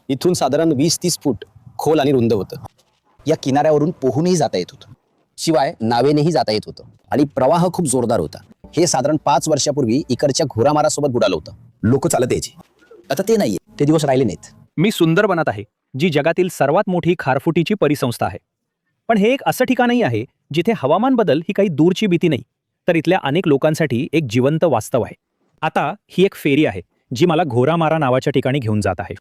इथून साधारण 20-30 फूट खोल आणि रुंद होतं. या किनाऱ्यावरून पोहूनही जाता येत होतं, शिवाय नावेनेही जाता येत होतं आणि प्रवाह खूप जोरदार होता. हे साधारण 5 वर्षापूर्वी इकडच्या घोरामारासोबत बुडालं होतं. लोक चालत यायचे, आता ते नाहीये, ते दिवस राहिले नाहीत. मी सुंदरबनात आहे, जी जगातील सर्वात मोठी खारफुटीची परिसंस्था आहे. पण हे एक असं ठिकाणही आहे जिथे हवामान बदल ही काही दूरची भीती नाही, तर इथल्या अनेक लोकांसाठी एक जिवंत वास्तव आहे. आता ही एक फेरी आहे जी मला घोरामारा नावाच्या ठिकाणी घेऊन जात आहे.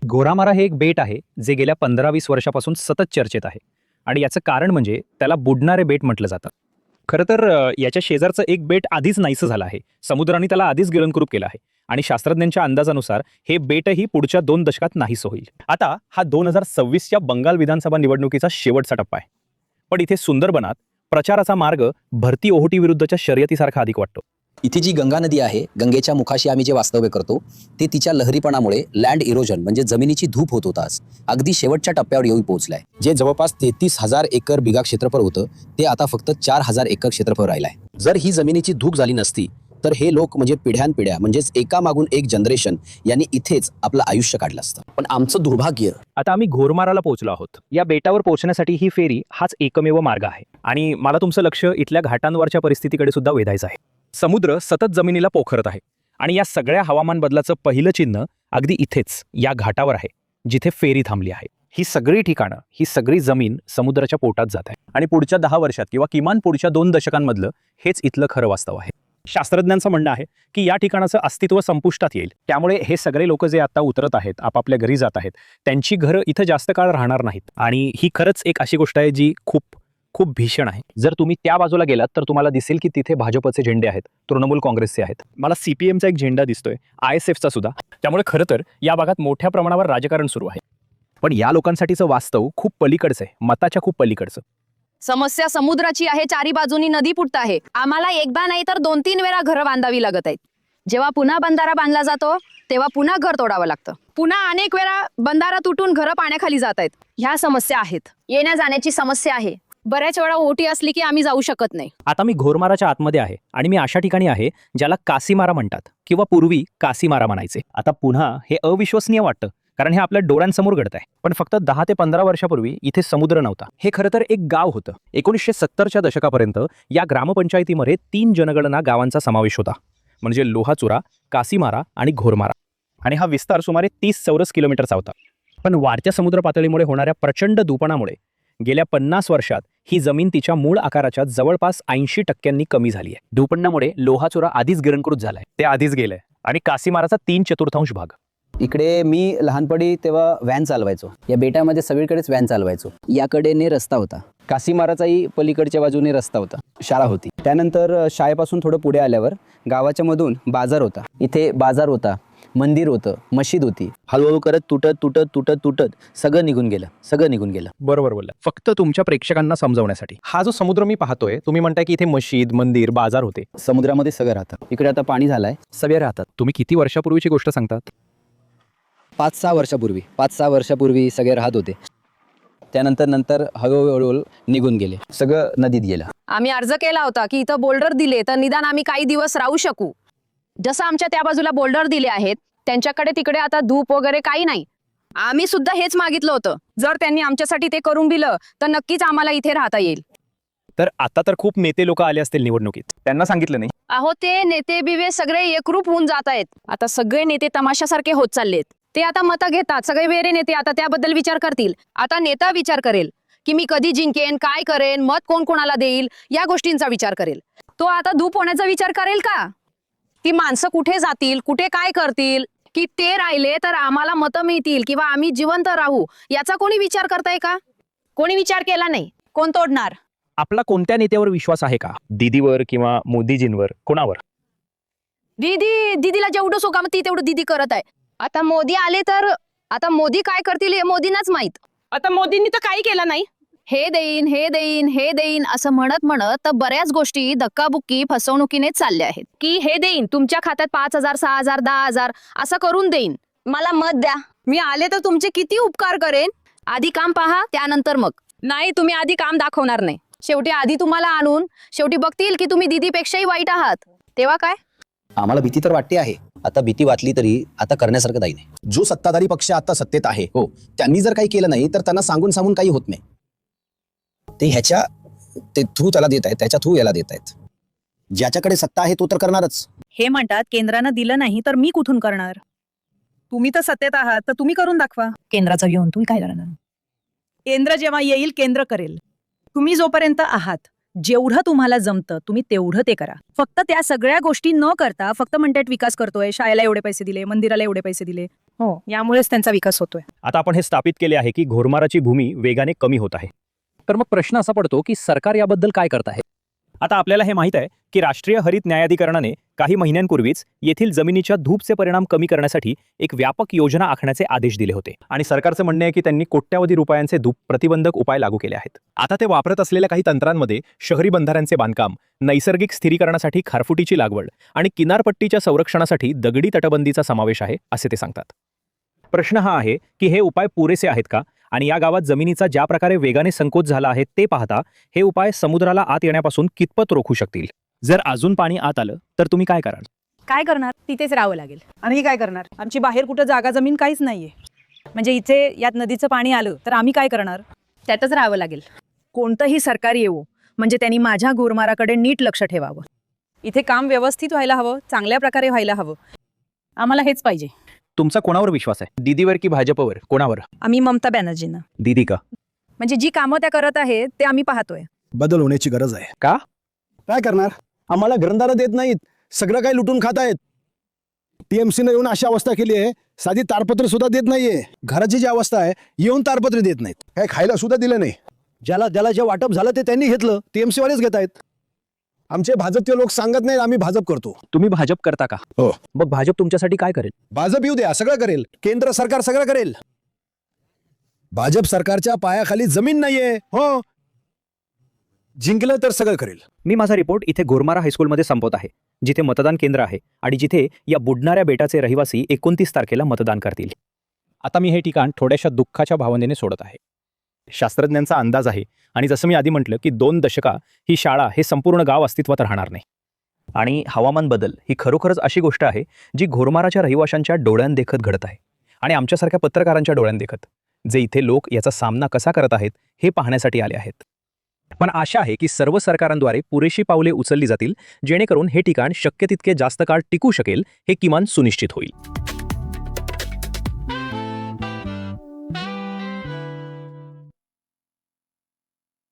घोरामारा हे एक बेट आहे जे गेल्या 15-20 वर्षापासून सतत चर्चेत आहे आणि याचं कारण म्हणजे त्याला बुडणारे बेट म्हटलं जातं. खरं तर याच्या शेजारचं एक बेट आधीच नाहीसं झालं आहे. समुद्राने त्याला आधीच गिळंकृत केलं आहे आणि शास्त्रज्ञांच्या अंदाजानुसार हे बेटही पुढच्या 2 दशकात नाहीसं होईल. आता हा 2026च्या बंगाल विधानसभा निवडणुकीचा शेवटचा टप्पा आहे. पण इथे सुंदरबनात प्रचाराचा मार्ग भरती ओहोटी विरुद्धच्या शर्यतीसारखा अधिक वाटतो. इथे जी गंगा नदी आहे, गंगेच्या मुखाशी आम्ही जे वास्तव्य करतो ते तिच्या लहरीपणामुळे लँड इरोजन म्हणजे जमिनीची धूप होत होताच अगदी शेवटच्या टप्प्यावर येऊन पोहोचलाय. जे जवळपास 33,000 एकर बिघा क्षेत्रफळ होतं ते आता फक्त 4,000 एकर क्षेत्रफळ राहिलाय. जर ही जमिनीची धूप झाली नसती तर हे लोक म्हणजे पिढ्यानपिढ्या म्हणजेच एकामागून एक जनरेशन यांनी इथेच आपलं आयुष्य काढलं असतं. पण आमचं दुर्भाग्य. आता आम्ही घोरमाराला पोहोचलो आहोत. या बेटावर पोहोचण्यासाठी ही फेरी हाच एकमेव मार्ग आहे आणि मला तुमचं लक्ष इथल्या घाटांवरच्या परिस्थितीकडे सुद्धा वेधायचं आहे. समुद्र सतत जमिनीला पोखरत आहे आणि या सगळ्या हवामान बदलाचं पहिलं चिन्ह अगदी इथेच या घाटावर आहे जिथे फेरी थांबली आहे. ही सगळी ठिकाणं, ही सगळी जमीन समुद्राच्या पोटात जात आहे आणि पुढच्या 10 वर्षात किंवा किमान पुढच्या 2 दशकांमधलं हेच इथलं खरं वास्तव आहे. शास्त्रज्ञांचं म्हणणं आहे की या ठिकाणाचं अस्तित्व संपुष्टात येईल. त्यामुळे हे सगळे लोक जे आता उतरत आहेत, आपापल्या घरी जात आहेत, त्यांची घरं इथं जास्त काळ राहणार नाहीत आणि ही खरंच एक अशी गोष्ट आहे जी खूप खूप भीषण आहे. जर तुम्ही त्या बाजूला गेलात तर तुम्हाला दिसेल की तिथे भाजपचे झेंडे आहेत, तृणमूल काँग्रेसचे आहेत, मला CPMचा एक झेंडा दिसतोय, ISFचा सुद्धा. त्यामुळे खरं तर या भागात मोठ्या प्रमाणावर राजकारण सुरू आहे. पण या लोकांसाठीचं वास्तव खूप पलीकडचं आहे, मताच्या खूप पलीकडचं. समस्या समुद्राची आहे, चारी बाजूनी नदी फुटत आहे. आम्हाला एकदा नाही तर 2-3 वेळा घरं बांधावी लागत आहेत. जेव्हा पुन्हा बंधारा बांधला जातो तेव्हा पुन्हा घर तोडावं लागतं. पुन्हा अनेक वेळा बंधारा तुटून घरं पाण्याखाली जात आहेत. ह्या समस्या आहेत. येण्या जाण्याची समस्या आहे. बऱ्याच वेळा ओटी असली की आम्ही जाऊ शकत नाही. आता मी घोरमाराच्या आतमध्ये आहे आणि मी अशा ठिकाणी आहे ज्याला कासीमारा म्हणतात किंवा पूर्वी कासीमारा म्हणायचे. आता पुन्हा हे अविश्वसनीय वाटतं कारण हे आपल्या डोळ्यांसमोर घडत आहे. पण फक्त 10 ते 15 वर्षापूर्वी इथे समुद्र नव्हता. हे खरं तर एक गाव होतं. 1970च्या दशकापर्यंत या ग्रामपंचायतीमध्ये 3 जनगणना गावांचा समावेश होता, म्हणजे लोहाचुरा, कासीमारा आणि घोरमारा. आणि हा विस्तार सुमारे 30 चौरस किलोमीटरचा होता. पण वाढत्या समुद्र पातळीमुळे होणाऱ्या प्रचंड दुपणामुळे गेल्या 50 वर्षात ही जमीन तिच्या मूळ आकाराच्या जवळपास 80% कमी झाली आहे. दुपण्यामुळे लोहाचुरा आधीच गिळंकृत झालाय, ते आधीच गेलंय आणि कासीमाराचा 3/4 भाग. इकडे मी लहानपणी तेव्हा व्हॅन चालवायचो. या बेटामध्ये सगळीकडेच व्हॅन चालवायचो. याकडेने रस्ता होता, कासीमाराचाही पलीकडच्या बाजूने रस्ता होता, शाळा होती. त्यानंतर शाळेपासून थोडं पुढे आल्यावर गावाच्या मधून बाजार होता. इथे बाजार होता, मंदिर होतं, मशीद होती. हळूहळू करत तुटत सगळं निघून गेलं. बरोबर बोलला. फक्त तुमच्या प्रेक्षकांना समजवण्यासाठी, हा जो समुद्र मी पाहतोय, तुम्ही म्हणताय की इथे मशीद, मंदिर, बाजार होते. समुद्रामध्ये सगळं राहतं. इकडे आता पाणी झालंय, सगळे राहतात. तुम्ही किती वर्षापूर्वीची गोष्ट सांगतात? 5-6 वर्षापूर्वी सगळे राहत होते. त्यानंतर हळूहळू निघून गेले, सगळं नदीत गेलं. आम्ही अर्ज केला होता की इथं बोल्डर दिले तर निदान आम्ही काही दिवस राहू शकू. जसं आमच्या त्या बाजूला बोल्डर दिले आहेत, त्यांच्याकडे तिकडे आता धूप वगैरे काही नाही. आम्ही सुद्धा हेच मागितलं होतं. जर त्यांनी आमच्यासाठी ते करून दिलं तर नक्कीच आम्हाला इथे राहता येईल. तर आता तर खूप नेते लोक आले असतील निवडणुकीत, त्यांना सांगितलं नाही? अहो, ते नेते बिवे सगळे एकरूप होऊन जात आहेत. आता सगळे नेते तमाशासारखे होत चाललेत. ते आता मतं घेतात. सगळे वेरे नेते आता त्याबद्दल विचार करतील. आता नेता विचार करेल की मी कधी जिंकेन, काय करेन, मत कोण कोणाला देईल, या गोष्टींचा विचार करेल. तो आता धूप होण्याचा विचार करेल का? की माणसं कुठे जातील, कुठे काय करतील, की ते राहिले तर आम्हाला मतं मिळतील किंवा आम्ही जिवंत राहू, याचा कोणी विचार करताय का? कोणी विचार केला नाही. कोण तोडणार? आपला कोणत्या नेत्यावर विश्वास आहे का? दीदीवर किंवा मोदीजींवर, कोणावर? दीदीला जेवढं सोका ती तेवढं दीदी करत आहे. आता मोदी आले तर आता मोदी काय करतील हे मोदींनाच माहित. आता मोदींनी तर काही केलं नाही. हे देईन असं म्हणत तर बऱ्याच गोष्टी धक्काबुक्की फसवणुकीने चालल्या आहेत. की हे देईन, तुमच्या खात्यात 5,000, 6,000, 10,000 असं करून देईन, मला मत द्या, मी आले तर तुमचे किती उपकार करेन. आधी काम पहा, त्यानंतर मग. नाही, तुम्ही आधी काम दाखवणार नाही. शेवटी आधी तुम्हाला आणून शेवटी बघतील की तुम्ही दीदीपेक्षाही वाईट आहात, तेव्हा काय? आम्हाला भीती तर वाटते आहे, आता भीती वाटली तरी आता करण्यासारखं काही नाही. जो सत्ताधारी पक्ष आता सत्तेत आहे हो, त्यांनी जर काही केलं नाही तर त्यांना सांगून सांगून काही होत नाही. ते थ्रू त्याला देत आहेत, त्याच्या थ्रू याला देत आहेत. ज्याच्याकडे सत्ता आहे तो तर करणारच. हे म्हणतात केंद्रानं दिलं नाही तर मी कुठून करणार. तुम्ही तर सत्तेत आहात तर तुम्ही करून दाखवा. केंद्राचं घेऊन तुम्ही काय करणार? केंद्र जेव्हा येईल केंद्र करेल. तुम्ही जोपर्यंत आहात जेवढं तुम्हाला जमतं तुम्ही तेवढं ते करा. फक्त त्या सगळ्या गोष्टी न करता फक्त म्हणतात विकास करतोय, शाळेला एवढे पैसे दिले, मंदिराला एवढे पैसे दिले. हो, यामुळेच त्यांचा विकास होतोय. आता आपण हे स्थापित केले आहे की घोरमाराची भूमी वेगाने कमी होत आहे. तर मग प्रश्न असा पडतो की सरकार याबद्दल काय करत आहे. आता आपल्याला हे माहीत आहे की राष्ट्रीय हरित न्यायाधिकरणाने काही महिन्यांपूर्वीच येथील जमिनीच्या धूपचे परिणाम कमी करण्यासाठी एक व्यापक योजना आखण्याचे आदेश दिले होते आणि सरकारचं म्हणणे आहे की त्यांनी कोट्यावधी रुपयांचे धूप प्रतिबंधक उपाय लागू केले आहेत. आता ते वापरत असलेल्या काही तंत्रांमध्ये शहरी बंधाऱ्यांचे बांधकाम, नैसर्गिक स्थिरीकरणासाठी खारफुटीची लागवड आणि किनारपट्टीच्या संरक्षणासाठी दगडी तटबंदीचा समावेश आहे असे ते सांगतात. प्रश्न हा आहे की हे उपाय पुरेसे आहेत का आणि या गावात जमिनीचा ज्या प्रकारे वेगाने संकोच झाला आहे ते पाहता हे उपाय समुद्राला आत येण्यापासून कितपत रोखू शकतील. जर अजून पाणी आत आलं तर तुम्ही काय कराल? काय करणार? तिथेच राहावं लागेल. आणि काय करणार? आमची बाहेर कुठं जागा जमीन काहीच नाहीये. म्हणजे इथे यात नदीचं पाणी आलं तर आम्ही काय करणार? त्यातच राहावं लागेल. कोणतंही सरकार येवो म्हणजे त्यांनी माझ्या घोरमाराकडे नीट लक्ष ठेवावं. इथे काम व्यवस्थित व्हायला हवं, चांगल्या प्रकारे व्हायला हवं. आम्हाला हेच पाहिजे. तुमचा कोणावर विश्वास आहे, दीदीवर की भाजपवर? कोणावर? आम्ही ममता बॅनर्जींना. दीदी का? म्हणजे जी कामं त्या करत आहेत ते आम्ही पाहतोय. बदल होण्याची गरज आहे. का? काय करणार? आम्हाला घरंदारं देत नाहीत, सगळं काही लुटून खात आहेत. टीएमसीनं येऊन अशी अवस्था केली आहे, साधी तारपत्र सुद्धा देत नाहीये. घराची जी अवस्था आहे, येऊन तारपत्र देत नाहीत, काय खायला सुद्धा दिलं नाही. ज्याला जे वाटप झालं ते त्यांनी घेतलं, टीएमसी वालेच घेत आहेत. आमचे भाजपचे लोक सांगत नाहीत आम्ही भाजप करतो. तुम्ही भाजप करता का? हो. मग भाजप तुमच्यासाठी काय करेल? भाजप येऊ द्या, सगळं करेल. केंद्र सरकार सगळं करेल. भाजप सरकारच्या पायाखाली जमीन नाहीये. हो, जिंकलं तर सगळं करेल. मी माझा रिपोर्ट इथे घोरमारा हायस्कूलमध्ये संपवत आहे, जिथे मतदान केंद्र आहे आणि जिथे या बुडणाऱ्या बेटाचे रहिवासी 29 तारखेला मतदान करतील. आता मी हे ठिकाण थोड्याशा दुःखाच्या भावनेने सोडत आहे. शास्त्रज्ञांचा अंदाज आहे आणि जसं मी आधी म्हटलं की 2 दशका ही शाळा, हे संपूर्ण गाव अस्तित्वात राहणार नाही. आणि हवामान बदल ही खरोखरच अशी गोष्ट आहे जी घोरमाराच्या रहिवाशांच्या डोळ्यांदेखत घडत आहे आणि आमच्यासारख्या पत्रकारांच्या डोळ्यांदेखत, जे इथे लोक याचा सामना कसा करत आहेत हे पाहण्यासाठी आले आहेत. पण आशा आहे की सर्व सरकारांद्वारे पुरेशी पावले उचलली जातील जेणेकरून हे ठिकाण शक्य तितके जास्त काळ टिकू शकेल हे किमान सुनिश्चित होईल.